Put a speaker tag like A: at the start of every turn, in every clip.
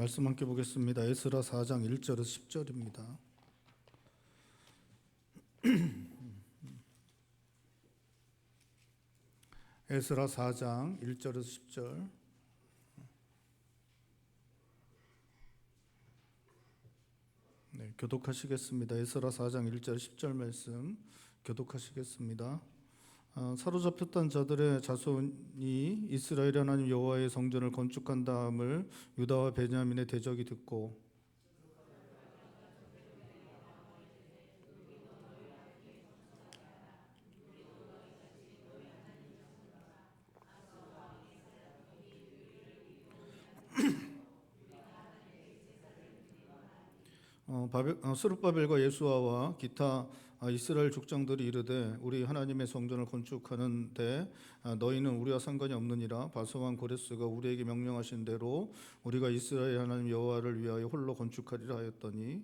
A: 말씀 함께 보겠습니다. 에스라 4장 1절에서 10절입니다. 에스라 4장 1절에서 10절. 네, 교독하시겠습니다. 에스라 4장 1절 10절 말씀 교독하시겠습니다. 사로잡혔던 자들의 자손이 이스라엘 하나님 여호와의 성전을 건축한 다음을 유다와 베냐민의 대적이 듣고 스룹바벨과 예수아와 기타 이스라엘 족장들이 이르되 우리 하나님의 성전을 건축하는데 너희는 우리와 상관이 없느니라. 바사왕 고레스가 우리에게 명령하신 대로 우리가 이스라엘 하나님 여호와를 위하여 홀로 건축하리라 하였더니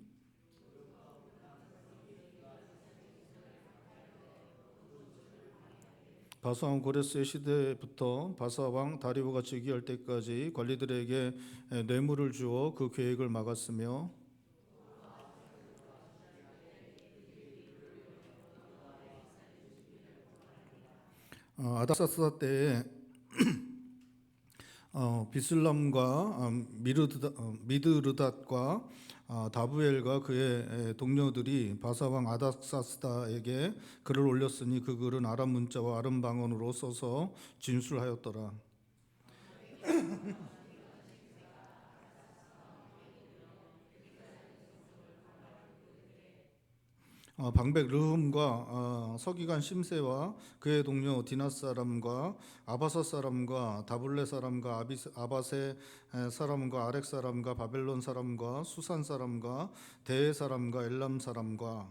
A: 바사왕 고레스의 시대부터 바사왕 다리오가 즉위할 때까지 관리들에게 뇌물을 주어 그 계획을 막았으며 아닥사스다 때에 비슬람과 미드르닷과 다부엘과 그의 동료들이 바사왕 아닥사스다에게 글을 올렸으니 그 글은 아람 문자와 아람 방언으로 써서 진술하였더라. 방백 르흠과 서기관 심세와 그의 동료 디나 사람과 아바사 사람과 다블레 사람과 아바세 사람과 아렉 사람과 바벨론 사람과 수산 사람과 대해 사람과 엘람 사람과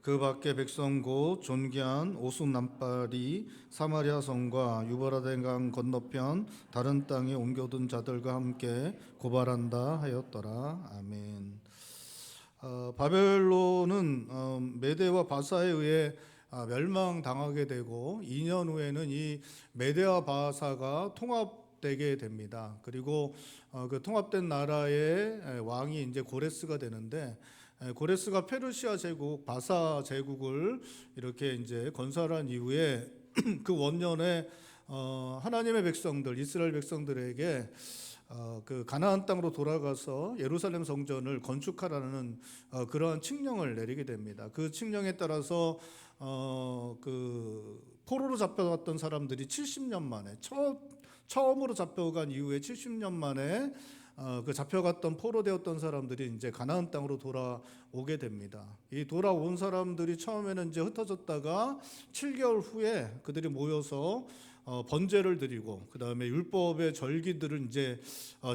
A: 그 밖에 백성 곧 존귀한 오순 남발이 사마리아 성과 유브라데 강 건너편 다른 땅에 옮겨둔 자들과 함께 고발한다 하였더라. 아멘. 바벨론은 메대와 바사에 의해 멸망당하게 되고 2년 후에는 이 메대와 바사가 통합되게 됩니다. 그리고 그 통합된 나라의 왕이 이제 고레스가 되는데 고레스가 페르시아 제국, 바사 제국을 이렇게 이제 건설한 이후에 그 원년에 하나님의 백성들, 이스라엘 백성들에게 그 가나안 땅으로 돌아가서 예루살렘 성전을 건축하라는 그러한 칙령을 내리게 됩니다. 그 칙령에 따라서 그 포로로 잡혀갔던 사람들이 70년 만에 처음으로 잡혀간 이후에 70년 만에 그 잡혀갔던 포로되었던 사람들이 이제 가나안 땅으로 돌아오게 됩니다. 이 돌아온 사람들이 처음에는 이제 흩어졌다가 7개월 후에 그들이 모여서 번제를 드리고 그 다음에 율법의 절기들을 이제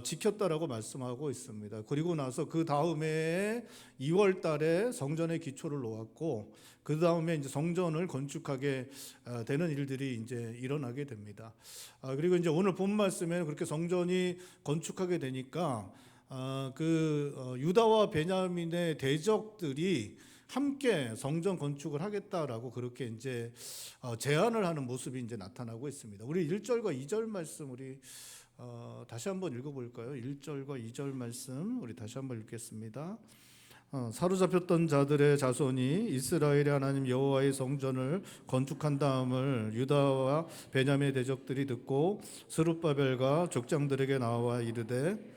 A: 지켰다라고 말씀하고 있습니다. 그리고 나서 그 다음에 2월 달에 성전의 기초를 놓았고 그 다음에 이제 성전을 건축하게 되는 일들이 이제 일어나게 됩니다. 그리고 이제 오늘 본 말씀에는 그렇게 성전이 건축하게 되니까 유다와 베냐민의 대적들이 함께 성전 건축을 하겠다라고 그렇게 이제 제안을 하는 모습이 이제 나타나고 있습니다. 우리 1절과 2절 말씀 우리 다시 한번 읽어볼까요? 1절과 2절 말씀 우리 다시 한번 읽겠습니다. 사로잡혔던 자들의 자손이 이스라엘의 하나님 여호와의 성전을 건축한 다음을 유다와 베냐민의 대적들이 듣고 스룹바벨과 족장들에게 나와 이르되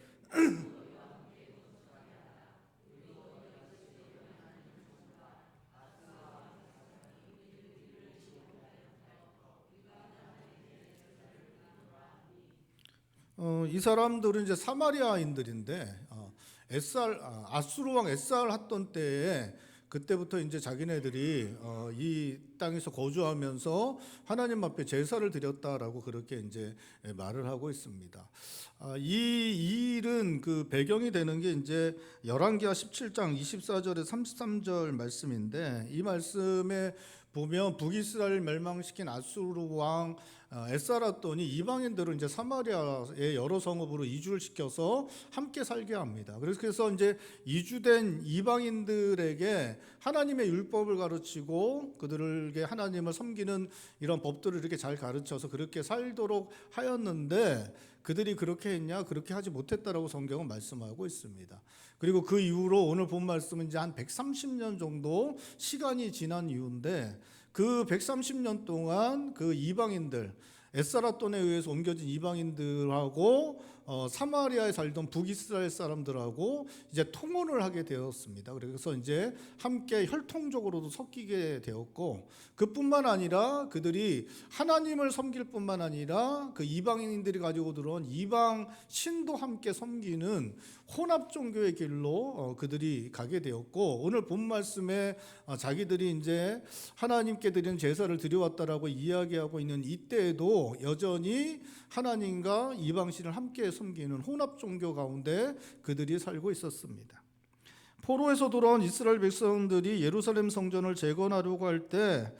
A: 이 사람들은 이제 사마리아인들인데 아수르 왕 에스알 했던 때에 그때부터 이제 자기네들이 이 땅에서 거주하면서 하나님 앞에 제사를 드렸다라고 그렇게 이제 말을 하고 있습니다. 이 일은 그 배경이 되는 게 이제 열왕기하 17장 24절에 33절 말씀인데 이 말씀에 보면 북이스라엘 멸망시킨 아수르 왕 에스알았더니 이방인들은 이제 사마리아의 여러 성읍으로 이주를 시켜서 함께 살게 합니다. 그래서 이제 이주된 이방인들에게 하나님의 율법을 가르치고 그들에게 하나님을 섬기는 이런 법들을 이렇게 잘 가르쳐서 그렇게 살도록 하였는데 그들이 그렇게 했냐? 그렇게 하지 못했다라고 성경은 말씀하고 있습니다. 그리고 그 이후로 오늘 본 말씀은 이제 한 130년 정도 시간이 지난 이후인데, 그 130년 동안 그 이방인들, 에스라돈에 의해서 옮겨진 이방인들하고 사마리아에 살던 북이스라엘 사람들하고 이제 통혼을 하게 되었습니다. 그래서 이제 함께 혈통적으로도 섞이게 되었고, 그뿐만 아니라 그들이 하나님을 섬길 뿐만 아니라 그 이방인들이 가지고 들어온 이방 신도 함께 섬기는 혼합 종교의 길로 그들이 가게 되었고, 오늘 본 말씀에 자기들이 이제 하나님께 드리는 제사를 드려왔다라고 이야기하고 있는 이때에도 여전히 하나님과 이방신을 함께 섬기는 혼합 종교 가운데 그들이 살고 있었습니다. 포로에서 돌아온 이스라엘 백성들이 예루살렘 성전을 재건하려고 할 때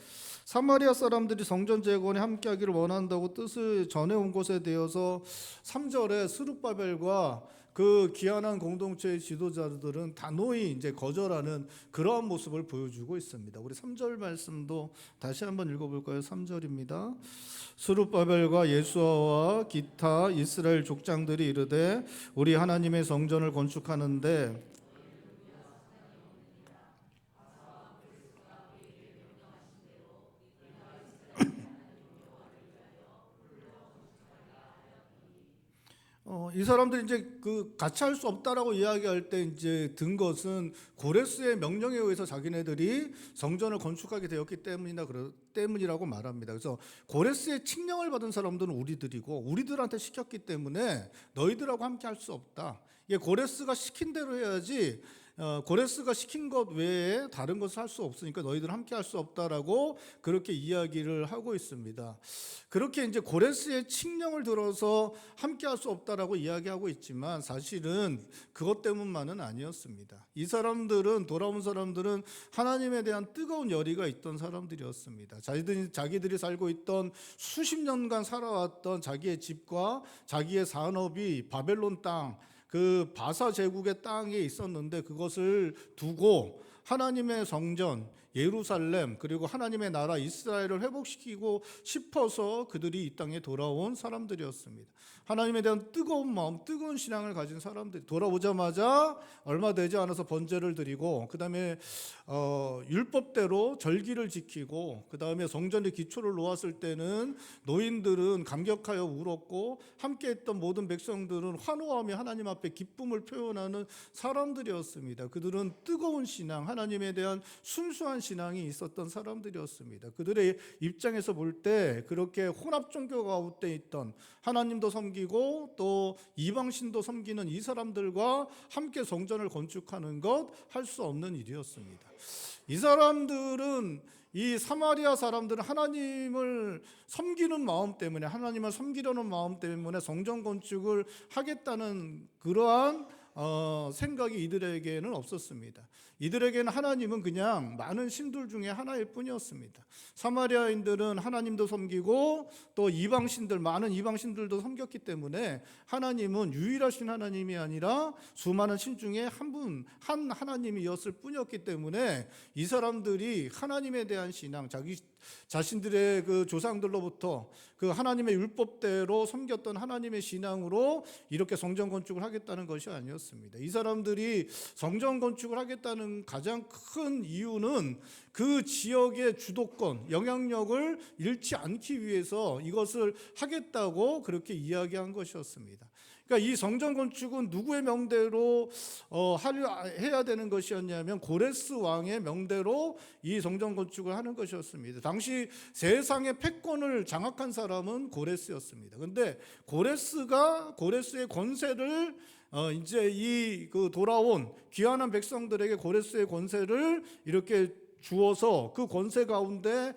A: 사마리아 사람들이 성전 재건에 함께하기를 원한다고 뜻을 전해온 것에 대해서 3절에 스룹바벨과 그 귀환한 공동체의 지도자들은 단호히 이제 거절하는 그러한 모습을 보여주고 있습니다. 우리 3절 말씀도 다시 한번 읽어볼까요? 3절입니다. 스룹바벨과 예수아와 기타 이스라엘 족장들이 이르되 우리 하나님의 성전을 건축하는데 이 사람들이 이제 그 같이 할 수 없다라고 이야기할 때 이제 든 것은 고레스의 명령에 의해서 자기네들이 성전을 건축하게 되었기 때문이라고 말합니다. 그래서 고레스의 칙령을 받은 사람들은 우리들이고 우리들한테 시켰기 때문에 너희들하고 함께 할 수 없다. 이게 고레스가 시킨 대로 해야지. 고레스가 시킨 것 외에 다른 것을 할 수 없으니까 너희들 함께 할 수 없다라고 그렇게 이야기를 하고 있습니다. 그렇게 이제 고레스의 칙령을 들어서 함께 할 수 없다라고 이야기하고 있지만 사실은 그것 때문만은 아니었습니다. 이 사람들은, 돌아온 사람들은 하나님에 대한 뜨거운 열의가 있던 사람들이었습니다. 자기들이 살고 있던 수십 년간 살아왔던 자기의 집과 자기의 산업이 바벨론 땅, 그 바사 제국의 땅에 있었는데 그것을 두고 하나님의 성전 예루살렘 그리고 하나님의 나라 이스라엘을 회복시키고 싶어서 그들이 이 땅에 돌아온 사람들이었습니다. 하나님에 대한 뜨거운 마음, 뜨거운 신앙을 가진 사람들이 돌아오자마자 얼마 되지 않아서 번제를 드리고 그 다음에 율법대로 절기를 지키고 그 다음에 성전의 기초를 놓았을 때는 노인들은 감격하여 울었고 함께했던 모든 백성들은 환호하며 하나님 앞에 기쁨을 표현하는 사람들이었습니다. 그들은 뜨거운 신앙, 하나님에 대한 순수한 신앙이 있었던 사람들이었습니다. 그들의 입장에서 볼 때 그렇게 혼합 종교 가운데 있던 하나님도 섬기고 또 이방신도 섬기는 이 사람들과 함께 성전을 건축하는 것 할 수 없는 일이었습니다. 이 사람들은 이 사마리아 사람들은 하나님을 섬기는 마음 때문에 하나님을 섬기려는 마음 때문에 성전 건축을 하겠다는 그러한 생각이 이들에게는 없었습니다. 이들에게는 하나님은 그냥 많은 신들 중에 하나일 뿐이었습니다. 사마리아인들은 하나님도 섬기고 또 이방신들, 많은 이방신들도 섬겼기 때문에 하나님은 유일하신 하나님이 아니라 수많은 신 중에 한 하나님이었을 뿐이었기 때문에 이 사람들이 하나님에 대한 신앙, 자기 자신들의 그 조상들로부터 그 하나님의 율법대로 섬겼던 하나님의 신앙으로 이렇게 성전 건축을 하겠다는 것이 아니었습니다. 이 사람들이 성전 건축을 하겠다는 가장 큰 이유는 그 지역의 주도권, 영향력을 잃지 않기 위해서 이것을 하겠다고 그렇게 이야기한 것이었습니다. 그러니까 이 성전 건축은 누구의 명대로 해야 되는 것이었냐면 고레스 왕의 명대로 이 성전 건축을 하는 것이었습니다. 당시 세상의 패권을 장악한 사람은 고레스였습니다. 그런데 고레스의 권세를 이제 이 그 돌아온 귀환한 백성들에게 고레스의 권세를 이렇게 주어서 그 권세 가운데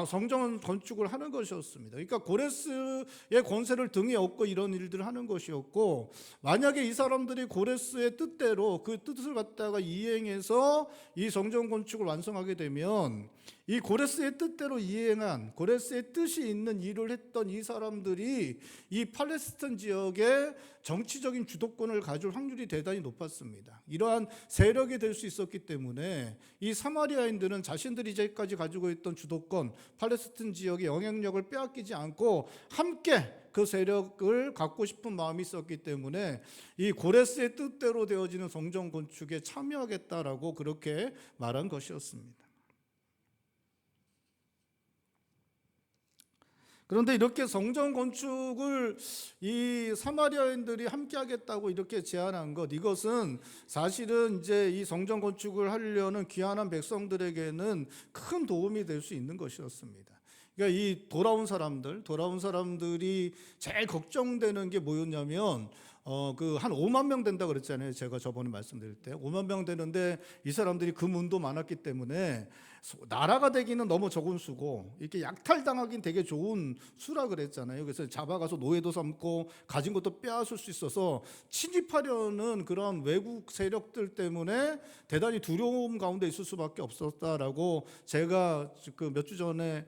A: 성전 건축을 하는 것이었습니다. 그러니까 고레스의 권세를 등에 업고 이런 일들을 하는 것이었고, 만약에 이 사람들이 고레스의 뜻대로 그 뜻을 갖다가 이행해서 이 성전 건축을 완성하게 되면 이 고레스의 뜻대로 이행한 고레스의 뜻이 있는 일을 했던 이 사람들이 이 팔레스타인 지역에 정치적인 주도권을 가질 확률이 대단히 높았습니다. 이러한 세력이 될 수 있었기 때문에 이 사마리아인들은 자신들이 이제까지 가지고 있던 주도권, 팔레스틴 지역의 영향력을 빼앗기지 않고 함께 그 세력을 갖고 싶은 마음이 있었기 때문에 이 고레스의 뜻대로 되어지는 성전 건축에 참여하겠다라고 그렇게 말한 것이었습니다. 그런데 이렇게 성전 건축을 이 사마리아인들이 함께 하겠다고 이렇게 제안한 것, 이것은 사실은 이제 이 성전 건축을 하려는 귀환한 백성들에게는 큰 도움이 될 수 있는 것이었습니다. 그러니까 이 돌아온 사람들이 제일 걱정되는 게 뭐였냐면 그 한 5만 명 된다 그랬잖아요. 제가 저번에 말씀드릴 때 5만 명 되는데 이 사람들이 금운도 많았기 때문에 나라가 되기는 너무 적은 수고 이렇게 약탈당하긴 되게 좋은 수라 그랬잖아요. 그래서 잡아가서 노예도 삼고 가진 것도 빼앗을 수 있어서 침입하려는 그런 외국 세력들 때문에 대단히 두려움 가운데 있을 수밖에 없었다라고 제가 그 몇 주 전에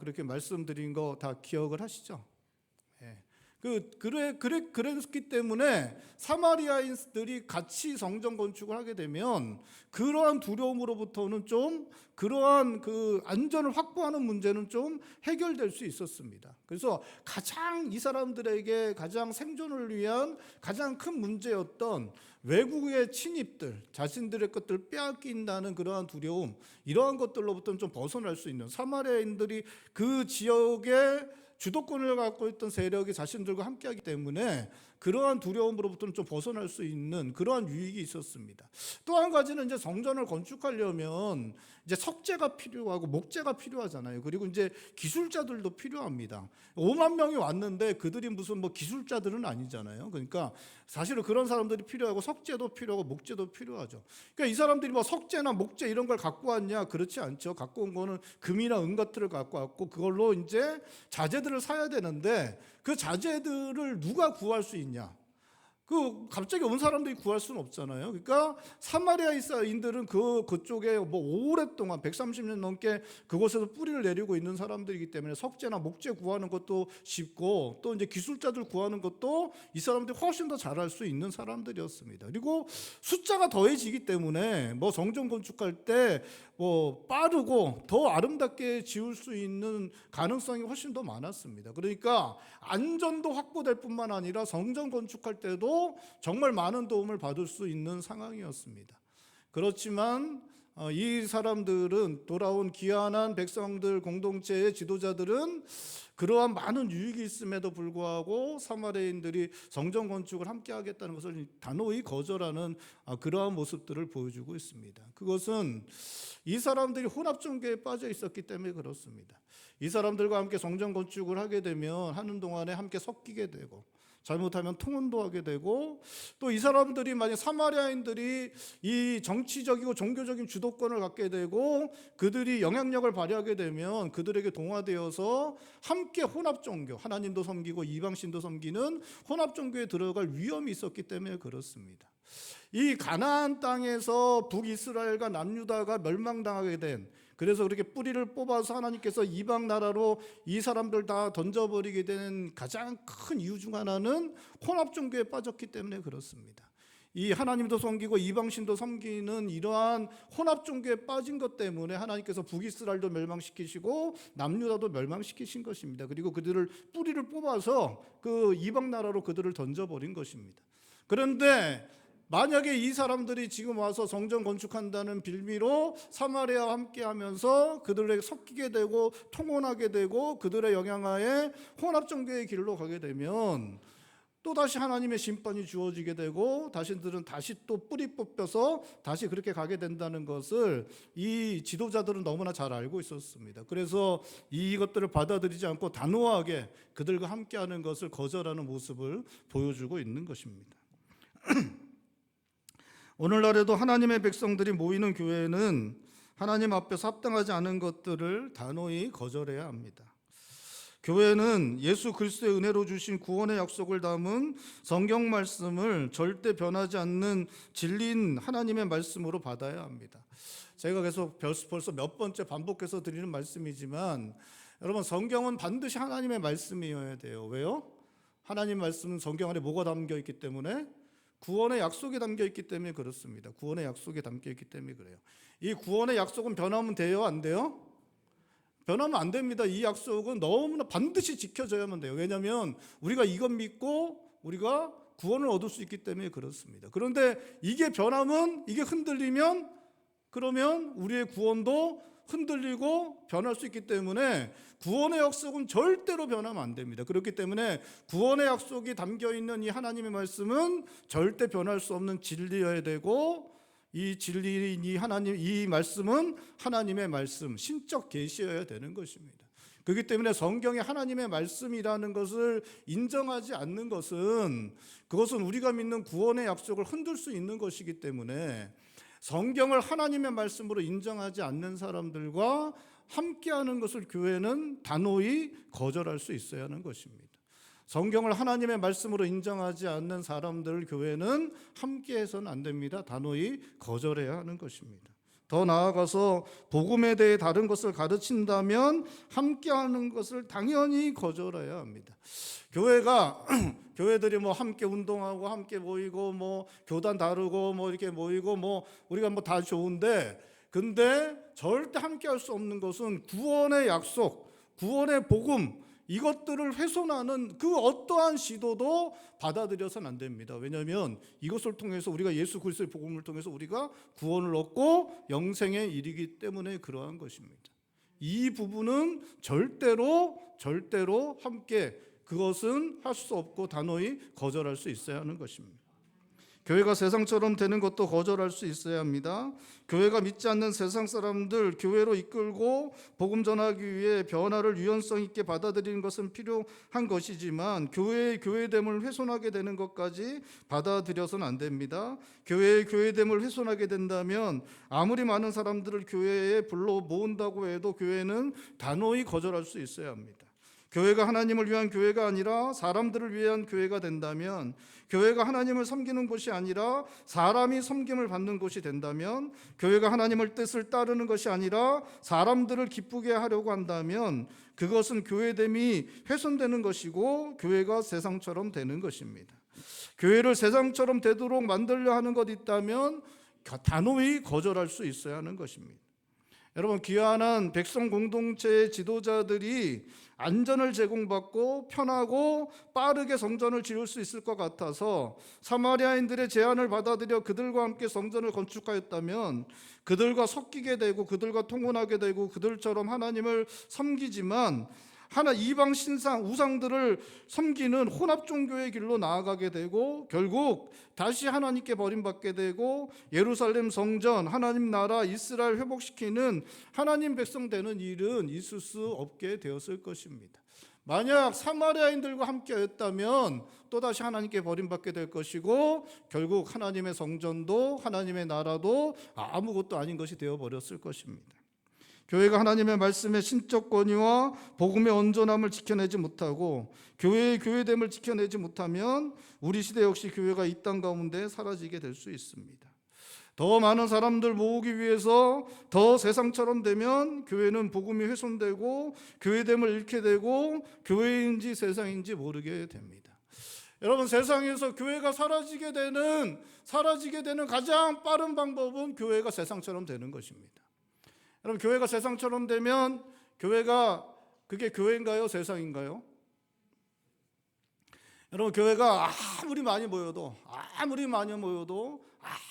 A: 그렇게 말씀드린 거 다 기억을 하시죠? 그랬기 때문에 사마리아인들이 같이 성전 건축을 하게 되면 그러한 두려움으로부터는 좀 그러한 그 안전을 확보하는 문제는 좀 해결될 수 있었습니다. 그래서 가장 이 사람들에게 가장 생존을 위한 가장 큰 문제였던 외국의 침입들, 자신들의 것들을 빼앗긴다는 그러한 두려움, 이러한 것들로부터는 좀 벗어날 수 있는, 사마리아인들이 그 지역에 주도권을 갖고 있던 세력이 자신들과 함께하기 때문에 그러한 두려움으로부터는 좀 벗어날 수 있는 그러한 유익이 있었습니다. 또 한 가지는 이제 성전을 건축하려면 이제 석재가 필요하고 목재가 필요하잖아요. 그리고 이제 기술자들도 필요합니다. 5만 명이 왔는데 그들이 무슨 뭐 기술자들은 아니잖아요. 그러니까 사실은 그런 사람들이 필요하고 석재도 필요하고 목재도 필요하죠. 그러니까 이 사람들이 뭐 석재나 목재 이런 걸 갖고 왔냐? 그렇지 않죠. 갖고 온 거는 금이나 은 같은 걸 갖고 왔고 그걸로 이제 자재들을 사야 되는데 그 자재들을 누가 구할 수 있냐? 그 갑자기 온 사람들이 구할 수는 없잖아요. 그러니까 사마리아인들은 그쪽에 뭐 오랫동안 130년 넘게 그곳에서 뿌리를 내리고 있는 사람들이기 때문에 석재나 목재 구하는 것도 쉽고 또 이제 기술자들 구하는 것도 이 사람들이 훨씬 더 잘할 수 있는 사람들이었습니다. 그리고 숫자가 더해지기 때문에 뭐 성전 건축할 때 뭐 빠르고 더 아름답게 지을 수 있는 가능성이 훨씬 더 많았습니다. 그러니까 안전도 확보될 뿐만 아니라 성전 건축할 때도 정말 많은 도움을 받을 수 있는 상황이었습니다. 그렇지만 이 사람들은 돌아온 귀환한 백성들 공동체의 지도자들은 그러한 많은 유익이 있음에도 불구하고 사마리아인들이 성전 건축을 함께 하겠다는 것을 단호히 거절하는 그러한 모습들을 보여주고 있습니다. 그것은 이 사람들이 혼합종교에 빠져 있었기 때문에 그렇습니다. 이 사람들과 함께 성전 건축을 하게 되면 하는 동안에 함께 섞이게 되고 잘못하면 통혼도 하게 되고 또 이 사람들이 만약 사마리아인들이 이 정치적이고 종교적인 주도권을 갖게 되고 그들이 영향력을 발휘하게 되면 그들에게 동화되어서 함께 혼합종교, 하나님도 섬기고 이방신도 섬기는 혼합종교에 들어갈 위험이 있었기 때문에 그렇습니다. 이 가나안 땅에서 북이스라엘과 남유다가 멸망당하게 된, 그래서 그렇게 뿌리를 뽑아서 하나님께서 이방 나라로 이 사람들 다 던져버리게 된 가장 큰 이유 중 하나는 혼합종교에 빠졌기 때문에 그렇습니다. 이 하나님도 섬기고 이방신도 섬기는 이러한 혼합종교에 빠진 것 때문에 하나님께서 북이스라엘도 멸망시키시고 남유다도 멸망시키신 것입니다. 그리고 그들을 뿌리를 뽑아서 그 이방 나라로 그들을 던져버린 것입니다. 그런데 만약에 이 사람들이 지금 와서 성전 건축한다는 빌미로 사마리아와 함께하면서 그들에게 섞이게 되고 통혼하게 되고 그들의 영향하에 혼합종교의 길로 가게 되면 또다시 하나님의 심판이 주어지게 되고 자신들은 다시 또 뿌리 뽑혀서 다시 그렇게 가게 된다는 것을 이 지도자들은 너무나 잘 알고 있었습니다. 그래서 이것들을 받아들이지 않고 단호하게 그들과 함께하는 것을 거절하는 모습을 보여주고 있는 것입니다. 오늘날에도 하나님의 백성들이 모이는 교회는 하나님 앞에서 합당하지 않은 것들을 단호히 거절해야 합니다. 교회는 예수 그리스도의 은혜로 주신 구원의 약속을 담은 성경 말씀을 절대 변하지 않는 진리인 하나님의 말씀으로 받아야 합니다. 제가 계속 벌써 몇 번째 반복해서 드리는 말씀이지만 여러분 성경은 반드시 하나님의 말씀이어야 돼요. 왜요? 하나님 말씀 성경 안에 뭐가 담겨 있기 때문에? 구원의 약속이 담겨 있기 때문에 그렇습니다. 구원의 약속이 담겨 있기 때문에 그래요. 이 구원의 약속은 변하면 돼요? 안 돼요? 변하면 안 됩니다. 이 약속은 너무나 반드시 지켜져야만 돼요. 왜냐하면 우리가 이것 믿고 우리가 구원을 얻을 수 있기 때문에 그렇습니다. 그런데 이게 변하면, 이게 흔들리면, 그러면 우리의 구원도 흔들리고 변할 수 있기 때문에 구원의 약속은 절대로 변하면 안 됩니다. 그렇기 때문에 구원의 약속이 담겨 있는 이 하나님의 말씀은 절대 변할 수 없는 진리여야 되고, 이 진리인 이 말씀은 하나님의 말씀, 신적 계시여야 되는 것입니다. 그렇기 때문에 성경이 하나님의 말씀이라는 것을 인정하지 않는 것은, 그것은 우리가 믿는 구원의 약속을 흔들 수 있는 것이기 때문에 성경을 하나님의 말씀으로 인정하지 않는 사람들과 함께하는 것을 교회는 단호히 거절할 수 있어야 하는 것입니다. 성경을 하나님의 말씀으로 인정하지 않는 사람들 교회는 함께해서는 안 됩니다. 단호히 거절해야 하는 것입니다. 더 나아가서 복음에 대해 다른 것을 가르친다면 함께하는 것을 당연히 거절해야 합니다. 교회들이 뭐 함께 운동하고 함께 모이고 뭐 교단 다르고 뭐 이렇게 모이고 뭐 우리가 뭐 다 좋은데, 근데 절대 함께할 수 없는 것은 구원의 약속, 구원의 복음, 이것들을 훼손하는 그 어떠한 시도도 받아들여서는 안 됩니다. 왜냐하면 이것을 통해서 우리가 예수 그리스도의 복음을 통해서 우리가 구원을 얻고 영생에 이르기 때문에 그러한 것입니다. 이 부분은 절대로 함께, 그것은 할 수 없고 단호히 거절할 수 있어야 하는 것입니다. 교회가 세상처럼 되는 것도 거절할 수 있어야 합니다. 교회가 믿지 않는 세상 사람들 교회로 이끌고 복음 전하기 위해 변화를 유연성 있게 받아들이는 것은 필요한 것이지만 교회의 교회됨을 훼손하게 되는 것까지 받아들여서는 안 됩니다. 교회의 교회됨을 훼손하게 된다면 아무리 많은 사람들을 교회에 불러 모은다고 해도 교회는 단호히 거절할 수 있어야 합니다. 교회가 하나님을 위한 교회가 아니라 사람들을 위한 교회가 된다면, 교회가 하나님을 섬기는 곳이 아니라 사람이 섬김을 받는 곳이 된다면, 교회가 하나님의 뜻을 따르는 것이 아니라 사람들을 기쁘게 하려고 한다면 그것은 교회됨이 훼손되는 것이고 교회가 세상처럼 되는 것입니다. 교회를 세상처럼 되도록 만들려 하는 것 있다면 단호히 거절할 수 있어야 하는 것입니다. 여러분, 귀환한 백성 공동체의 지도자들이 안전을 제공받고 편하고 빠르게 성전을 지을 수 있을 것 같아서 사마리아인들의 제안을 받아들여 그들과 함께 성전을 건축하였다면 그들과 섞이게 되고 그들과 통혼하게 되고 그들처럼 하나님을 섬기지만 이방 신상 우상들을 섬기는 혼합 종교의 길로 나아가게 되고 결국 다시 하나님께 버림받게 되고 예루살렘 성전, 하나님 나라 이스라엘 회복시키는 하나님 백성 되는 일은 있을 수 없게 되었을 것입니다. 만약 사마리아인들과 함께 했다면 또다시 하나님께 버림받게 될 것이고 결국 하나님의 성전도 하나님의 나라도 아무것도 아닌 것이 되어버렸을 것입니다. 교회가 하나님의 말씀의 신적 권위와 복음의 온전함을 지켜내지 못하고 교회의 교회됨을 지켜내지 못하면 우리 시대 역시 교회가 이 땅 가운데 사라지게 될 수 있습니다. 더 많은 사람들 모으기 위해서 더 세상처럼 되면 교회는 복음이 훼손되고 교회됨을 잃게 되고 교회인지 세상인지 모르게 됩니다. 여러분, 세상에서 교회가 사라지게 되는 가장 빠른 방법은 교회가 세상처럼 되는 것입니다. 여러분, 교회가 세상처럼 되면 그게 교회인가요? 세상인가요? 여러분, 교회가 아무리 모여도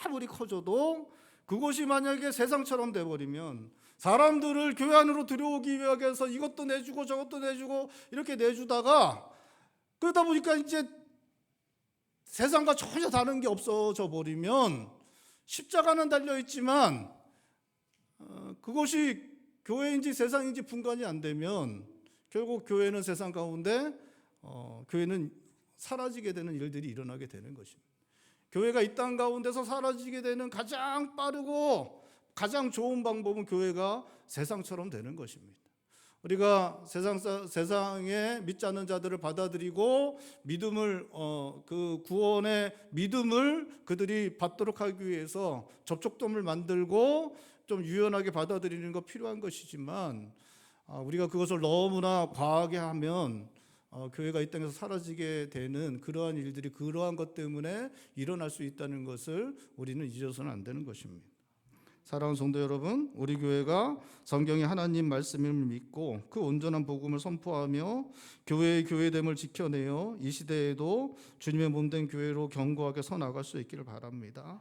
A: 아무리 커져도 그것이 만약에 세상처럼 돼버리면 사람들을 교회 안으로 들여오기 위해서 이것도 내주고 저것도 내주고 이렇게 내주다가 그러다 보니까 이제 세상과 전혀 다른 게 없어져 버리면 십자가는 달려있지만 그것이 교회인지 세상인지 분간이 안 되면 결국 교회는 세상 가운데 교회는 사라지게 되는 일들이 일어나게 되는 것입니다. 교회가 이 땅 가운데서 사라지게 되는 가장 빠르고 가장 좋은 방법은 교회가 세상처럼 되는 것입니다. 우리가 세상에 믿지 않는 자들을 받아들이고 믿음을 그 구원의 믿음을 그들이 받도록 하기 위해서 접촉점을 만들고 좀 유연하게 받아들이는 거 필요한 것이지만 우리가 그것을 너무나 과하게 하면 교회가 이 땅에서 사라지게 되는 그러한 일들이 그러한 것 때문에 일어날 수 있다는 것을 우리는 잊어서는 안 되는 것입니다. 사랑하는 성도 여러분, 우리 교회가 성경의 하나님 말씀을 믿고 그 온전한 복음을 선포하며 교회의 교회됨을 지켜내어 이 시대에도 주님의 몸된 교회로 견고하게 서 나갈 수 있기를 바랍니다.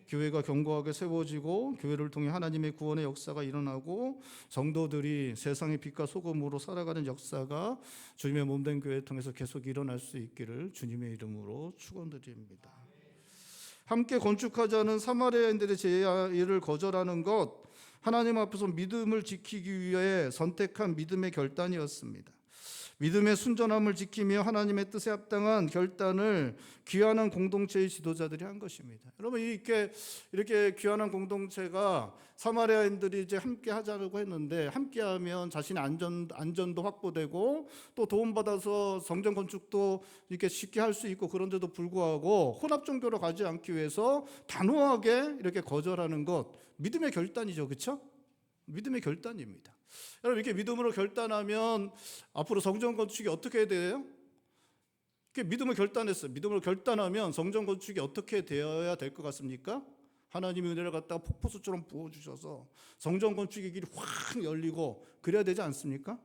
A: 교회가 견고하게 세워지고 교회를 통해 하나님의 구원의 역사가 일어나고 성도들이 세상의 빛과 소금으로 살아가는 역사가 주님의 몸된 교회를 통해서 계속 일어날 수 있기를 주님의 이름으로 축원드립니다. 함께 건축하자는 사마리아인들의 제의를 거절하는 것, 하나님 앞에서 믿음을 지키기 위해 선택한 믿음의 결단이었습니다. 믿음의 순전함을 지키며 하나님의 뜻에 합당한 결단을 귀환한 공동체의 지도자들이 한 것입니다. 여러분, 이렇게 귀환한 공동체가 사마리아인들이 이제 함께 하자고 했는데, 함께하면 자신의 안전도 확보되고 또 도움받아서 성전 건축도 이렇게 쉽게 할 수 있고, 그런데도 불구하고 혼합 종교로 가지 않기 위해서 단호하게 이렇게 거절하는 것, 믿음의 결단이죠, 그렇죠? 믿음의 결단입니다. 여러분, 이렇게 믿음으로 결단하면 앞으로 성전 건축이 어떻게 돼요? 이렇게 믿음을 결단했어요. 믿음으로 결단하면 성전 건축이 어떻게 되어야 될 것 같습니까? 하나님의 은혜를 갖다가 폭포수처럼 부어주셔서 성전 건축의 길이 확 열리고 그래야 되지 않습니까?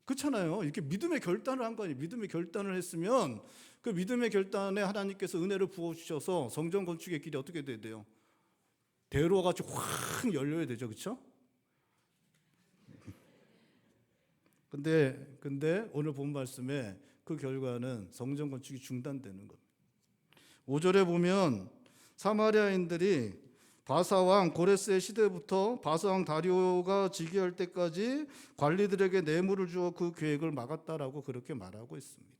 A: 그렇잖아요. 이렇게 믿음의 결단을 한 거 아니에요. 믿음의 결단을 했으면 그 믿음의 결단에 하나님께서 은혜를 부어주셔서 성전 건축의 길이 어떻게 돼야 돼요? 대로와 같이 확 열려야 되죠, 그렇죠? 근데 오늘 본 말씀에 그 결과는 성전 건축이 중단되는 겁니다. 5절에 보면 사마리아인들이 바사왕 고레스의 시대부터 바사왕 다리오가 즉위할 때까지 관리들에게 뇌물을 주어 그 계획을 막았다라고 그렇게 말하고 있습니다.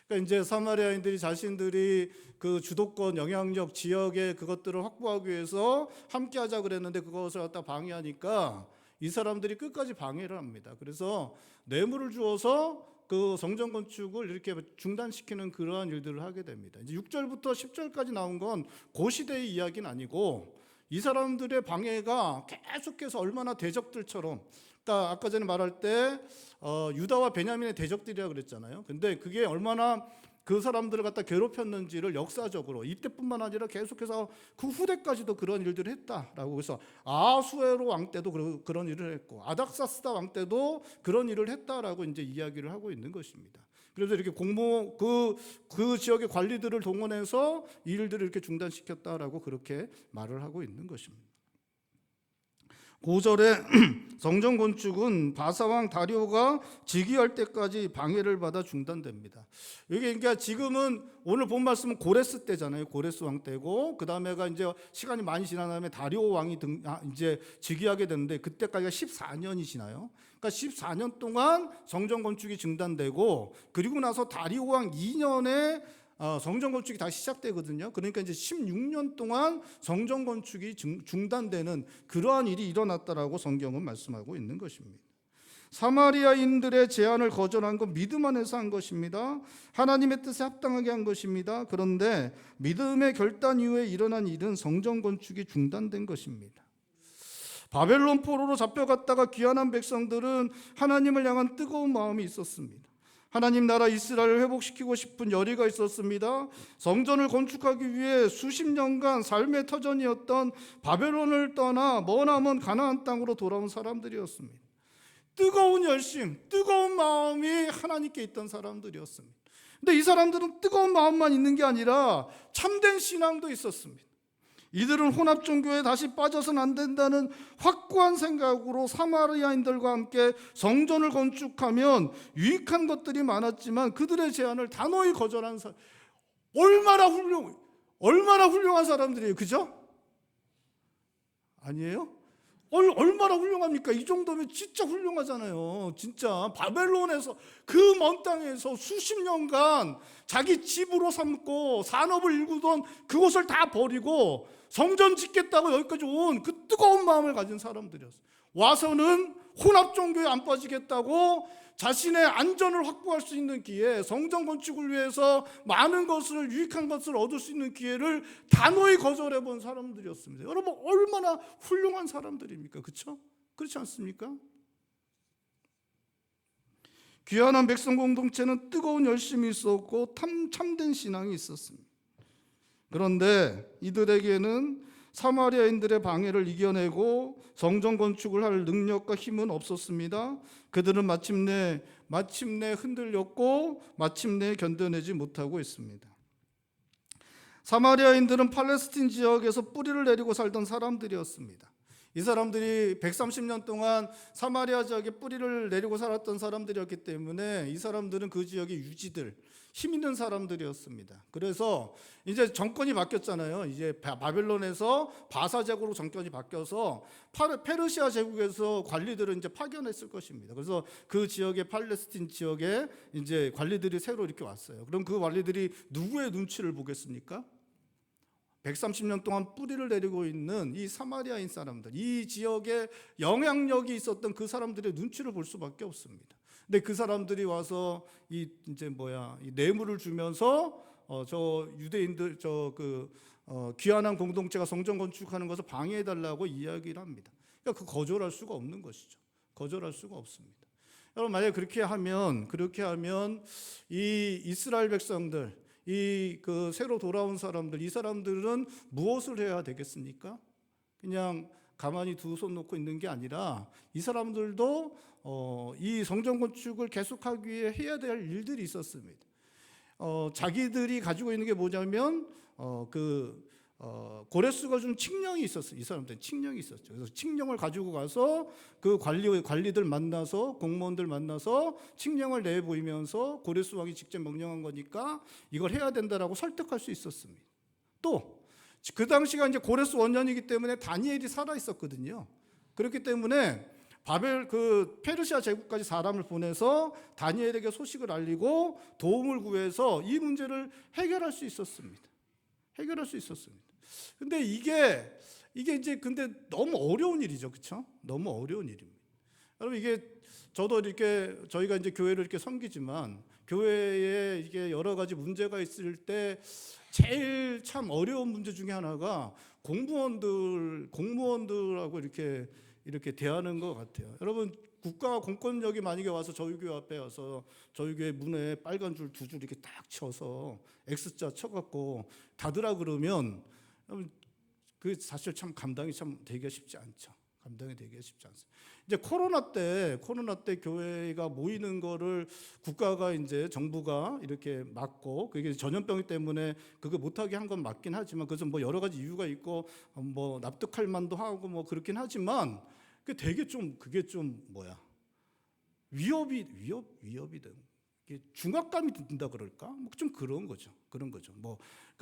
A: 그러니까 이제 사마리아인들이 자신들이 그 주도권, 영향력, 지역의 그것들을 확보하기 위해서 함께하자 그랬는데 그것을 갖다 방해하니까 이 사람들이 끝까지 방해를 합니다. 그래서 뇌물을 주어서 그 성전 건축을 이렇게 중단시키는 그러한 일들을 하게 됩니다. 이제 6절부터 10절까지 나온 건 그 시대의 이야기는 아니고 이 사람들의 방해가 계속해서 얼마나 대적들처럼, 그러니까 아까 전에 말할 때 유다와 베냐민의 대적들이라고 그랬잖아요. 근데 그게 얼마나 그 사람들을 갖다 괴롭혔는지를 역사적으로 이때뿐만 아니라 계속해서 그 후대까지도 그런 일들을 했다라고 해서 아수에로 왕 때도 그런 일을 했고 아닥사스다 왕 때도 그런 일을 했다라고 이제 이야기를 하고 있는 것입니다. 그래서 이렇게 그 지역의 관리들을 동원해서 이 일들을 이렇게 중단시켰다라고 그렇게 말을 하고 있는 것입니다. 5절에 성전 건축은 바사왕 다리오가 즉위할 때까지 방해를 받아 중단됩니다. 이게 그러니까 지금은 오늘 본 말씀은 고레스 때잖아요. 고레스 왕 때고 그 다음에가 이제 시간이 많이 지난 다음에 다리오 왕이 이제 즉위하게 되는데 그때까지가 14년이 지나요. 그러니까 14년 동안 성전 건축이 중단되고 그리고 나서 다리오 왕 2년에 성전 건축이 다시 시작되거든요. 그러니까 이제 16년 동안 성전 건축이 중단되는 그러한 일이 일어났다라고 성경은 말씀하고 있는 것입니다. 사마리아인들의 제안을 거절한 건 믿음 안에서 한 것입니다. 하나님의 뜻에 합당하게 한 것입니다. 그런데 믿음의 결단 이후에 일어난 일은 성전 건축이 중단된 것입니다. 바벨론 포로로 잡혀갔다가 귀환한 백성들은 하나님을 향한 뜨거운 마음이 있었습니다. 하나님 나라 이스라엘을 회복시키고 싶은 열의가 있었습니다. 성전을 건축하기 위해 수십 년간 삶의 터전이었던 바벨론을 떠나 머나먼 가나안 땅으로 돌아온 사람들이었습니다. 뜨거운 열심, 뜨거운 마음이 하나님께 있던 사람들이었습니다. 근데 이 사람들은 뜨거운 마음만 있는 게 아니라 참된 신앙도 있었습니다. 이들은 혼합 종교에 다시 빠져서는 안 된다는 확고한 생각으로 사마리아인들과 함께 성전을 건축하면 유익한 것들이 많았지만 그들의 제안을 단호히 거절한 사람, 얼마나 훌륭한 사람들이에요, 그죠? 아니에요? 얼마나 훌륭합니까? 이 정도면 진짜 훌륭하잖아요. 진짜 바벨론에서 그 먼 땅에서 수십 년간 자기 집으로 삼고 산업을 일구던 그곳을 다 버리고 성전 짓겠다고 여기까지 온 그 뜨거운 마음을 가진 사람들이었어요. 와서는 혼합 종교에 안 빠지겠다고 자신의 안전을 확보할 수 있는 기회, 성전 건축을 위해서 많은 것을, 유익한 것을 얻을 수 있는 기회를 단호히 거절해 본 사람들이었습니다. 여러분, 얼마나 훌륭한 사람들입니까? 그렇죠? 그렇지 않습니까?
B: 귀환한 백성 공동체는 뜨거운 열심이 있었고 참된 신앙이 있었습니다. 그런데 이들에게는 사마리아인들의 방해를 이겨내고 성전 건축을 할 능력과 힘은 없었습니다. 그들은 마침내 흔들렸고 마침내 견뎌내지 못하고 있습니다. 사마리아인들은 팔레스틴 지역에서 뿌리를 내리고 살던 사람들이었습니다. 이 사람들이 130년 동안 사마리아 지역에 뿌리를 내리고 살았던 사람들이었기 때문에 이 사람들은 그 지역의 유지들, 힘 있는 사람들이었습니다. 그래서 이제 정권이 바뀌었잖아요. 이제 바벨론에서 바사 제국으로 정권이 바뀌어서 페르시아 제국에서 관리들을 이제 파견했을 것입니다. 그래서 그 지역의 팔레스틴 지역에 이제 관리들이 새로 이렇게 왔어요. 그럼 그 관리들이 누구의 눈치를 보겠습니까? 130년 동안 뿌리를 내리고 있는 이 사마리아인 사람들, 이 지역에 영향력이 있었던 그 사람들의 눈치를 볼 수밖에 없습니다. 근데 그 사람들이 와서 이 뇌물을 주면서 저 유대인들 귀환한 공동체가 성전 건축하는 것을 방해해 달라고 이야기를 합니다. 그러니까 거절할 수가 없는 것이죠. 거절할 수가 없습니다. 여러분, 만약에 그렇게 하면 이 이스라엘 백성들, 새로 돌아온 사람들, 이 사람들은 무엇을 해야 되겠습니까? 그냥 가만히 두 손 놓고 있는 게 아니라 이 사람들도 이 성전 건축을 계속하기 위해 해야 될 일들이 있었습니다. 자기들이 가지고 있는 게 뭐냐면 고레스가 준 칙령이 있었어요. 이 사람들은 칙령이 있었죠. 그래서 칙령을 가지고 가서 그 관리들 만나서, 공무원들 만나서 칙령을 내보이면서 고레스 왕이 직접 명령한 거니까 이걸 해야 된다라고 설득할 수 있었습니다. 또 그 당시가 이제 고레스 원년이기 때문에 다니엘이 살아 있었거든요. 그렇기 때문에 페르시아 제국까지 사람을 보내서 다니엘에게 소식을 알리고 도움을 구해서 이 문제를 해결할 수 있었습니다. 근데 이게 이제 너무 어려운 일이죠. 그렇죠? 너무 어려운 일입니다. 여러분, 저도 이렇게 저희가 이제 교회를 이렇게 섬기지만 교회에 이게 여러 가지 문제가 있을 때 제일 참 어려운 문제 중에 하나가 공무원들하고 이렇게 대하는 것 같아요. 여러분, 국가 공권력이 만약에 와서 저희 교회 앞에 와서 저희 교회 문에 빨간 줄 두 줄 이렇게 딱 쳐서 X자 쳐갖고 닫으라 그러면 그 사실 참 감당이 되기가 쉽지 않죠. 이제 코로나 때 교회가 모이는 거를 국가가 이제 정부가 이렇게 막고, 그게 전염병 때문에 그거 못하게 한 건 맞긴 하지만, 그래서 여러 가지 이유가 있고 납득할 만도 하고 그렇긴 하지만 그게 좀 위협이 되는, 중압감이 든다 그럴까? 좀 그런 거죠. 그러니까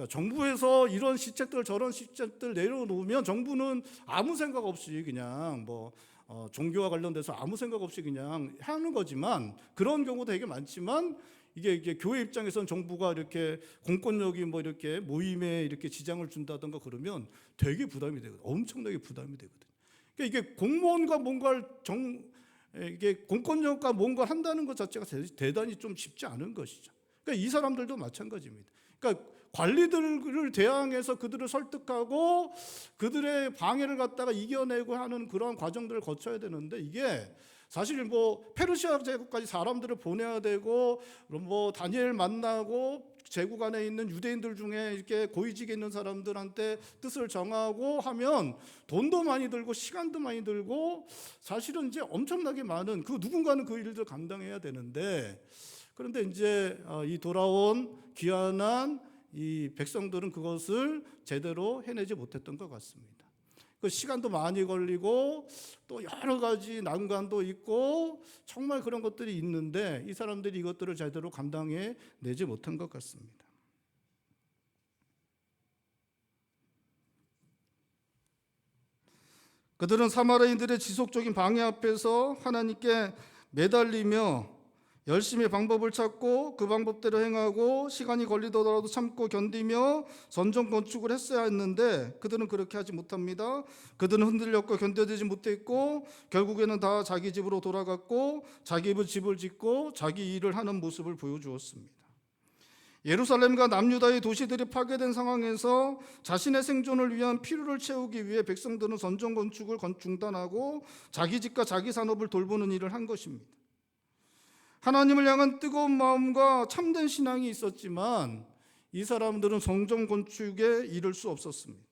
B: 정부에서 이런 시책들 저런 시책들 내려놓으면 정부는 아무 생각 없이 그냥 종교와 관련돼서 아무 생각 없이 그냥 하는 거지만, 그런 경우도 되게 많지만 이게 교회 입장에서는 정부가 이렇게 공권력이 이렇게 모임에 이렇게 지장을 준다든가 그러면 되게 부담이 되거든요. 엄청나게 부담이 되거든요. 그러니까 이게 공무원과 이게 공권력과 뭔가 한다는 것 자체가 대단히 좀 쉽지 않은 것이죠. 그러니까 이 사람들도 마찬가지입니다. 그러니까 관리들을 대항해서 그들을 설득하고 그들의 방해를 갖다가 이겨내고 하는 그런 과정들을 거쳐야 되는데, 이게 사실 페르시아 제국까지 사람들을 보내야 되고 다니엘 만나고 제국 안에 있는 유대인들 중에 이렇게 고위직에 있는 사람들한테 뜻을 정하고 하면 돈도 많이 들고 시간도 많이 들고 사실은 이제 엄청나게 많은 누군가는 그 일들 감당해야 되는데, 그런데 이제 이 돌아온 귀환한 이 백성들은 그것을 제대로 해내지 못했던 것 같습니다. 그 시간도 많이 걸리고 또 여러 가지 난관도 있고 정말 그런 것들이 있는데 이 사람들이 이것들을 제대로 감당해 내지 못한 것 같습니다. 그들은 사마리아인들의 지속적인 방해 앞에서 하나님께 매달리며 열심히 방법을 찾고 그 방법대로 행하고 시간이 걸리더라도 참고 견디며 성전 건축을 했어야 했는데 그들은 그렇게 하지 못합니다. 그들은 흔들렸고 견뎌내지 못했고 결국에는 다 자기 집으로 돌아갔고 자기 집을 짓고 자기 일을 하는 모습을 보여주었습니다. 예루살렘과 남유다의 도시들이 파괴된 상황에서 자신의 생존을 위한 필요를 채우기 위해 백성들은 성전 건축을 중단하고 자기 집과 자기 산업을 돌보는 일을 한 것입니다. 하나님을 향한 뜨거운 마음과 참된 신앙이 있었지만 이 사람들은 성전 건축에 이를 수 없었습니다.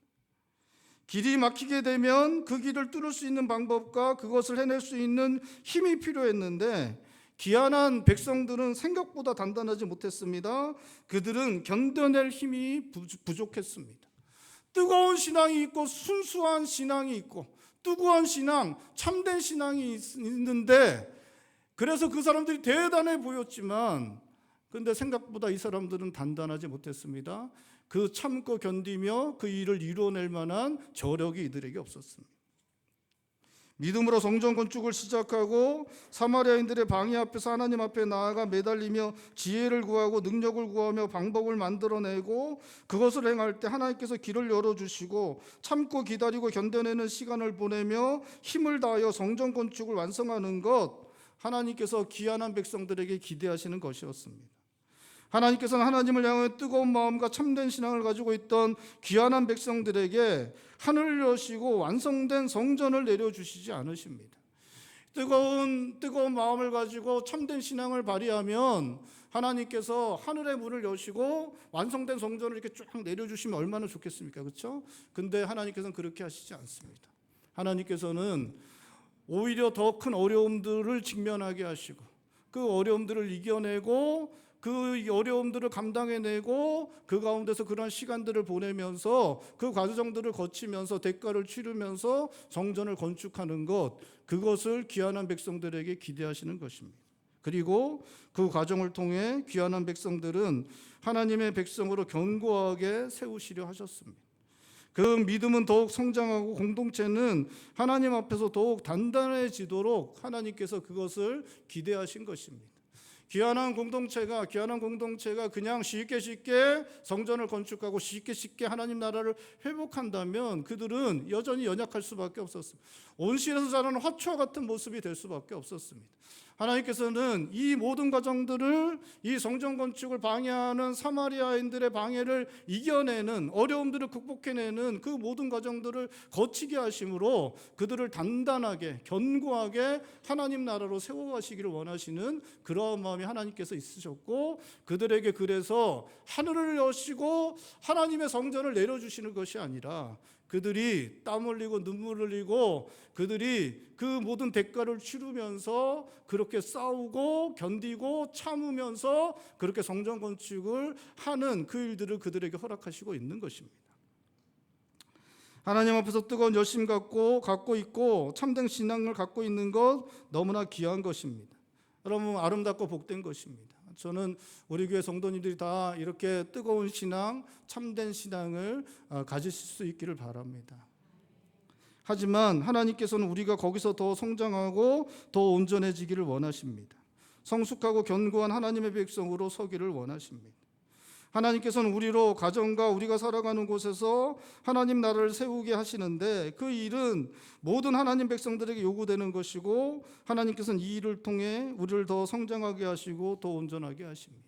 B: 길이 막히게 되면 그 길을 뚫을 수 있는 방법과 그것을 해낼 수 있는 힘이 필요했는데 귀환한 백성들은 생각보다 단단하지 못했습니다. 그들은 견뎌낼 힘이 부족했습니다. 뜨거운 신앙이 있고 순수한 신앙이 있고 뜨거운 신앙, 참된 신앙이 있는데 그래서 그 사람들이 대단해 보였지만 그런데 생각보다 이 사람들은 단단하지 못했습니다. 그 참고 견디며 그 일을 이루어낼 만한 저력이 이들에게 없었습니다. 믿음으로 성전 건축을 시작하고 사마리아인들의 방해 앞에서 하나님 앞에 나아가 매달리며 지혜를 구하고 능력을 구하며 방법을 만들어내고 그것을 행할 때 하나님께서 길을 열어주시고 참고 기다리고 견뎌내는 시간을 보내며 힘을 다하여 성전 건축을 완성하는 것, 하나님께서 귀환한 백성들에게 기대하시는 것이었습니다. 하나님께서는 하나님을 향해 뜨거운 마음과 참된 신앙을 가지고 있던 귀환한 백성들에게 하늘을 여시고 완성된 성전을 내려주시지 않으십니다. 뜨거운 마음을 가지고 참된 신앙을 발휘하면 하나님께서 하늘의 문을 여시고 완성된 성전을 이렇게 쫙 내려주시면 얼마나 좋겠습니까? 그렇죠? 근데 하나님께서는 그렇게 하시지 않습니다. 하나님께서는 오히려 더 큰 어려움들을 직면하게 하시고 그 어려움들을 이겨내고 그 어려움들을 감당해내고 그 가운데서 그런 시간들을 보내면서 그 과정들을 거치면서 대가를 치르면서 성전을 건축하는 것, 그것을 귀환한 백성들에게 기대하시는 것입니다. 그리고 그 과정을 통해 귀환한 백성들은 하나님의 백성으로 견고하게 세우시려 하셨습니다. 그 믿음은 더욱 성장하고 공동체는 하나님 앞에서 더욱 단단해지도록 하나님께서 그것을 기대하신 것입니다. 귀환한 공동체가 그냥 쉽게 성전을 건축하고 쉽게 하나님 나라를 회복한다면 그들은 여전히 연약할 수밖에 없었습니다. 온실에서 자라는 화초와 같은 모습이 될 수밖에 없었습니다. 하나님께서는 이 모든 과정들을, 이 성전 건축을 방해하는 사마리아인들의 방해를 이겨내는, 어려움들을 극복해내는 그 모든 과정들을 거치게 하심으로 그들을 단단하게 견고하게 하나님 나라로 세워가시기를 원하시는 그러한 마음이 하나님께서 있으셨고, 그들에게 그래서 하늘을 여시고 하나님의 성전을 내려주시는 것이 아니라 그들이 땀 흘리고 눈물 흘리고 그들이 그 모든 대가를 치르면서 그렇게 싸우고 견디고 참으면서 그렇게 성전 건축을 하는 그 일들을 그들에게 허락하시고 있는 것입니다. 하나님 앞에서 뜨거운 열심 갖고 있고 참된 신앙을 갖고 있는 것 너무나 귀한 것입니다. 여러분, 아름답고 복된 것입니다. 저는 우리 교회 성도님들이 다 이렇게 뜨거운 신앙, 참된 신앙을 가지실 수 있기를 바랍니다. 하지만 하나님께서는 우리가 거기서 더 성장하고 더 온전해지기를 원하십니다. 성숙하고 견고한 하나님의 백성으로 서기를 원하십니다. 하나님께서는 우리로 가정과 우리가 살아가는 곳에서 하나님 나라를 세우게 하시는데 그 일은 모든 하나님 백성들에게 요구되는 것이고 하나님께서는 이 일을 통해 우리를 더 성장하게 하시고 더 온전하게 하십니다.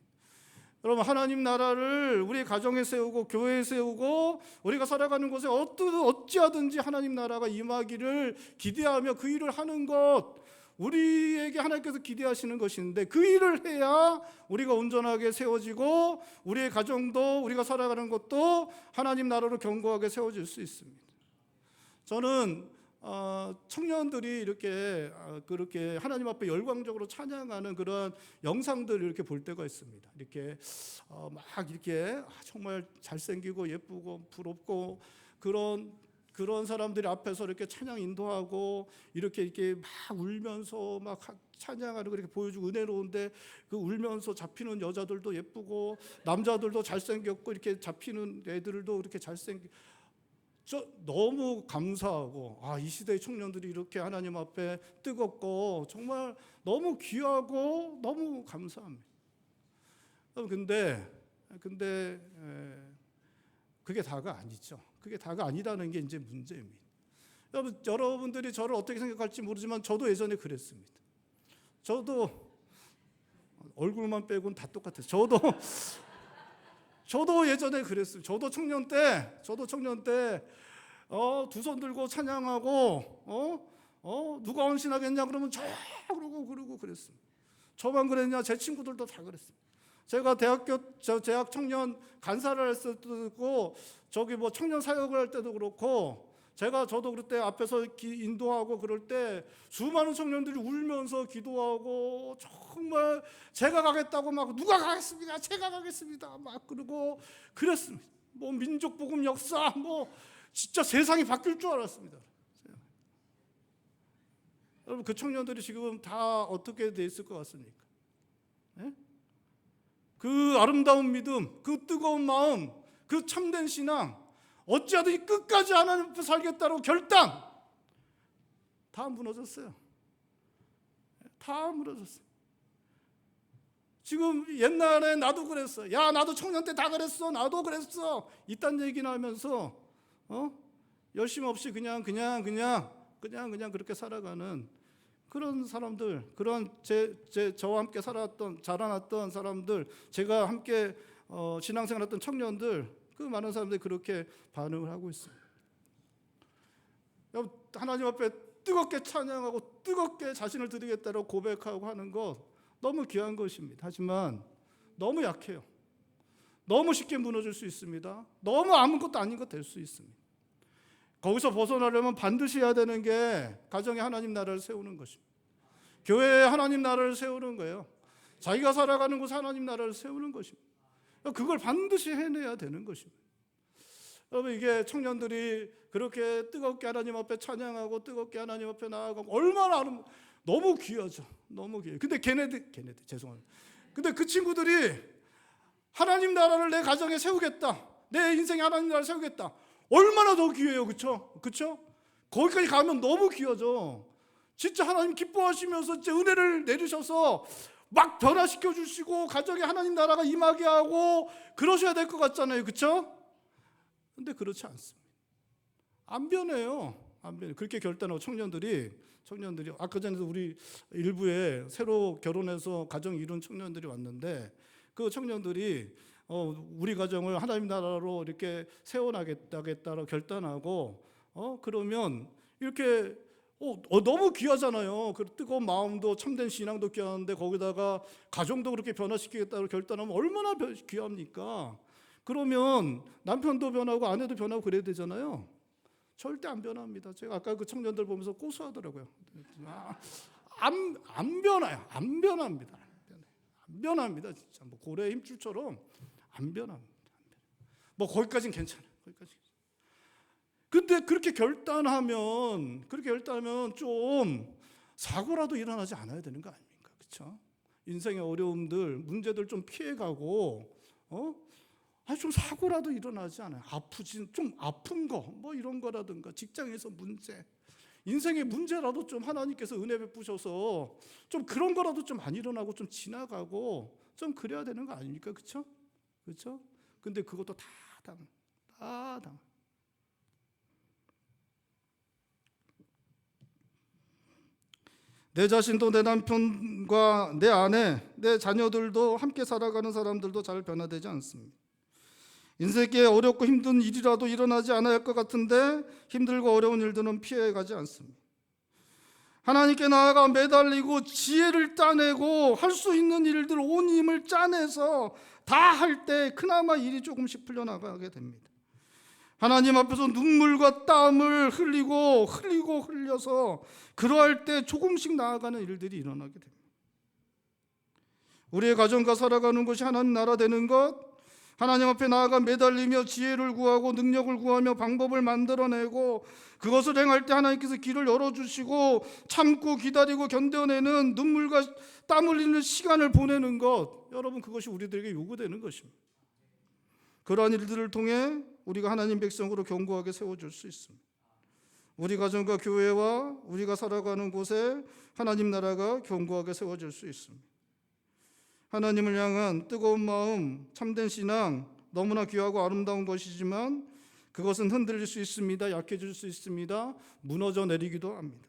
B: 여러분, 하나님 나라를 우리 가정에 세우고 교회에 세우고 우리가 살아가는 곳에 어찌하든지 하나님 나라가 임하기를 기대하며 그 일을 하는 것, 우리에게 하나님께서 기대하시는 것인데 그 일을 해야 우리가 온전하게 세워지고 우리의 가정도 우리가 살아가는 것도 하나님 나라로 견고하게 세워질 수 있습니다. 저는 청년들이 이렇게 그렇게 하나님 앞에 열광적으로 찬양하는 그런 영상들을 이렇게 볼 때가 있습니다. 이렇게 막 이렇게 정말 잘생기고 예쁘고 부럽고 그런 사람들이 앞에서 이렇게 찬양 인도하고 이렇게 막 울면서 막 찬양하는 거 이렇게 보여주고 은혜로운데 그 울면서 잡히는 여자들도 예쁘고 남자들도 잘생겼고 이렇게 잡히는 애들도 이렇게 잘생기. 저 너무 감사하고 이 시대의 청년들이 이렇게 하나님 앞에 뜨겁고 정말 너무 귀하고 너무 감사합니다. 근데 그게 다가 아니죠. 그게 다가 아니라는 게 이제 문제입니다. 여러분들이 저를 어떻게 생각할지 모르지만 저도 예전에 그랬습니다. 저도 얼굴만 빼고는 다 똑같아요. 저도 예전에 그랬습니다. 저도 청년 때 두 손 들고 찬양하고 누가 헌신하겠냐 그러면 저 그러고 그랬습니다. 저만 그랬냐? 제 친구들도 다 그랬어요. 제가 대학 청년 간사를 했을 때도 저기 뭐 청년 사역을 할 때도 그렇고 저도 그럴 때 앞에서 인도하고 그럴 때 수많은 청년들이 울면서 기도하고 정말 제가 가겠다고 막 누가 가겠습니까? 제가 가겠습니다. 막 그러고 그랬습니다. 뭐 민족복음 역사 뭐 진짜 세상이 바뀔 줄 알았습니다. 여러분 그 청년들이 지금 다 어떻게 돼 있을 것 같습니까? 네? 그 아름다운 믿음, 그 뜨거운 마음, 그 참된 신앙, 어찌하든지 끝까지 하나님 앞에 살겠다고 결단 다 무너졌어요. 다 무너졌어요. 지금 옛날에 나도 그랬어. 야 나도 청년 때 다 그랬어. 나도 그랬어. 이딴 얘기나 하면서 열심 없이 그냥 그렇게 살아가는 그런 사람들, 그런 저와 함께 자라났던 사람들, 제가 함께 신앙생활했던 청년들, 그 많은 사람들이 그렇게 반응을 하고 있습니다. 하나님 앞에 뜨겁게 찬양하고 뜨겁게 자신을 드리겠다고 고백하고 하는 것 너무 귀한 것입니다. 하지만 너무 약해요. 너무 쉽게 무너질 수 있습니다. 너무 아무것도 아닌 것 될 수 있습니다. 거기서 벗어나려면 반드시 해야 되는 게 가정에 하나님 나라를 세우는 것입니다. 교회에 하나님 나라를 세우는 거예요. 자기가 살아가는 곳에 하나님 나라를 세우는 것입니다. 그걸 반드시 해내야 되는 것입니다. 여러분 이게 청년들이 그렇게 뜨겁게 하나님 앞에 찬양하고 뜨겁게 하나님 앞에 나아가고 얼마나 너무 귀하죠. 너무 귀해요. 근데 걔네들 죄송합니다. 근데 그 친구들이 하나님 나라를 내 가정에 세우겠다. 내 인생에 하나님 나라를 세우겠다. 얼마나 더 귀해요. 그렇죠? 거기까지 가면 너무 귀하죠. 진짜 하나님 기뻐하시면서 진짜 은혜를 내리셔서 막 변화시켜 주시고 가정에 하나님 나라가 임하게 하고 그러셔야 될 것 같잖아요. 그렇죠? 근데 그렇지 않습니다. 안 변해요. 안 변해요. 그렇게 결단하고 청년들이 아까 전에도 우리 일부에 새로 결혼해서 가정 이룬 청년들이 왔는데 그 청년들이 우리 가정을 하나님 나라로 이렇게 세워나겠다고 결단하고 그러면 이렇게 너무 귀하잖아요. 그 뜨거운 마음도 참된 신앙도 귀한데 거기다가 가정도 그렇게 변화시키겠다고 결단하면 얼마나 귀합니까? 그러면 남편도 변하고 아내도 변하고 그래야 되잖아요. 절대 안 변합니다. 제가 아까 그 청년들 보면서 고소하더라고요. 안 변해요. 안 변합니다. 안 변합니다. 진짜 뭐 고래의 힘줄처럼 안 변합니다. 뭐 거기까지는 괜찮아요. 근데 그렇게 결단하면 좀 사고라도 일어나지 않아야 되는 거 아닙니까? 그렇죠? 인생의 어려움들, 문제들 좀 피해가고 좀 사고라도 일어나지 않아요. 좀 아픈 거, 뭐 이런 거라든가 직장에서 문제, 인생의 문제라도 좀 하나님께서 은혜 베푸셔서 좀 그런 거라도 좀 안 일어나고 좀 지나가고 좀 그래야 되는 거 아닙니까? 그렇죠? 근데 그것도 다 당. 내 자신도 내 남편과 내 아내, 내 자녀들도 함께 살아가는 사람들도 잘 변화되지 않습니다. 인생에 어렵고 힘든 일이라도 일어나지 않아야 할 것 같은데 힘들고 어려운 일들은 피해가지 않습니다. 하나님께 나아가 매달리고 지혜를 따내고 할 수 있는 일들 온 힘을 짜내서 다 할 때 그나마 일이 조금씩 풀려나가게 됩니다. 하나님 앞에서 눈물과 땀을 흘려서 그러할 때 조금씩 나아가는 일들이 일어나게 됩니다. 우리의 가정과 살아가는 것이 하나님 나라 되는 것, 하나님 앞에 나아가 매달리며 지혜를 구하고 능력을 구하며 방법을 만들어내고 그것을 행할 때 하나님께서 길을 열어주시고 참고 기다리고 견뎌내는 눈물과 땀 흘리는 시간을 보내는 것, 여러분 그것이 우리들에게 요구되는 것입니다. 그러한 일들을 통해 우리가 하나님 백성으로 견고하게 세워줄 수 있습니다. 우리 가정과 교회와 우리가 살아가는 곳에 하나님 나라가 견고하게 세워질 수 있습니다. 하나님을 향한 뜨거운 마음, 참된 신앙 너무나 귀하고 아름다운 것이지만 그것은 흔들릴 수 있습니다. 약해질 수 있습니다. 무너져 내리기도 합니다.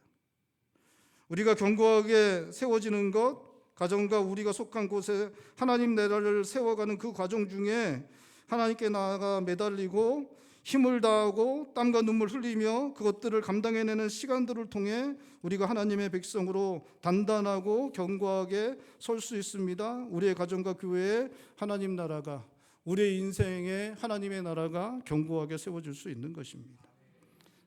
B: 우리가 견고하게 세워지는 것, 가정과 우리가 속한 곳에 하나님 나라를 세워가는 그 과정 중에 하나님께 나아가 매달리고 힘을 다하고 땀과 눈물 흘리며 그것들을 감당해내는 시간들을 통해 우리가 하나님의 백성으로 단단하고 견고하게 설 수 있습니다. 우리의 가정과 교회에 하나님 나라가, 우리의 인생에 하나님의 나라가 견고하게 세워질 수 있는 것입니다.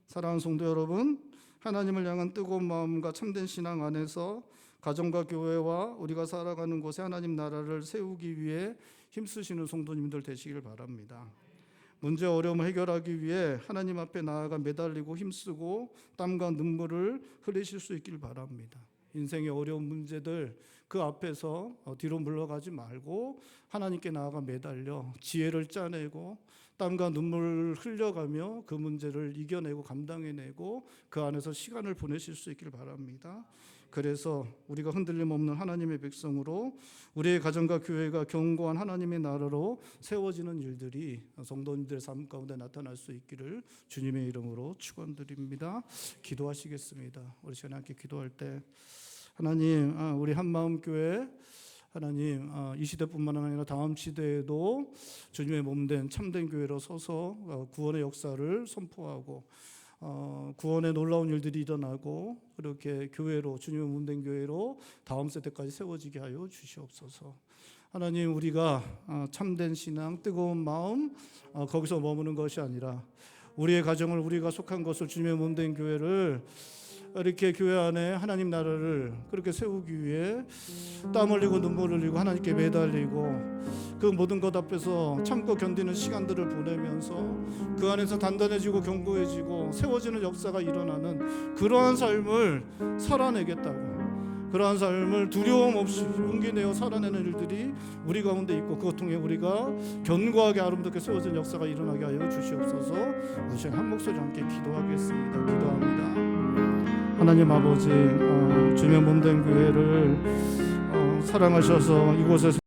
B: 사랑하는 성도 여러분, 하나님을 향한 뜨거운 마음과 참된 신앙 안에서 가정과 교회와 우리가 살아가는 곳에 하나님 나라를 세우기 위해 힘쓰시는 성도님들 되시길 바랍니다. 문제 어려움을 해결하기 위해 하나님 앞에 나아가 매달리고 힘쓰고 땀과 눈물을 흘리실 수 있길 바랍니다. 인생의 어려운 문제들 그 앞에서 뒤로 물러가지 말고 하나님께 나아가 매달려 지혜를 짜내고 땀과 눈물을 흘려가며 그 문제를 이겨내고 감당해내고 그 안에서 시간을 보내실 수 있길 바랍니다. 그래서 우리가 흔들림 없는 하나님의 백성으로 우리의 가정과 교회가 견고한 하나님의 나라로 세워지는 일들이 성도님들의 삶 가운데 나타날 수 있기를 주님의 이름으로 축원드립니다. 기도하시겠습니다. 우리 시간에 함께 기도할 때 하나님, 우리 한마음교회 하나님, 이 시대뿐만 아니라 다음 시대에도 주님의 몸된 참된 교회로 서서 구원의 역사를 선포하고 구원의 놀라운 일들이 일어나고 그렇게 교회로, 주님의 몸된 교회로 다음 세대까지 세워지게 하여 주시옵소서. 하나님, 우리가 참된 신앙, 뜨거운 마음 거기서 머무는 것이 아니라 우리의 가정을, 우리가 속한 것을, 주님의 몸된 교회를 이렇게 교회 안에 하나님 나라를 그렇게 세우기 위해 땀 흘리고 눈물 흘리고 하나님께 매달리고 그 모든 것 앞에서 참고 견디는 시간들을 보내면서 그 안에서 단단해지고 견고해지고 세워지는 역사가 일어나는 그러한 삶을 살아내겠다고, 그러한 삶을 두려움 없이 용기 내어 살아내는 일들이 우리 가운데 있고 그것 통해 우리가 견고하게 아름답게 세워진 역사가 일어나게 하여 주시옵소서. 우리 한 목소리 함께 기도하겠습니다. 기도합니다. 하나님 아버지, 주님의 몸된 교회를 사랑하셔서 이곳에서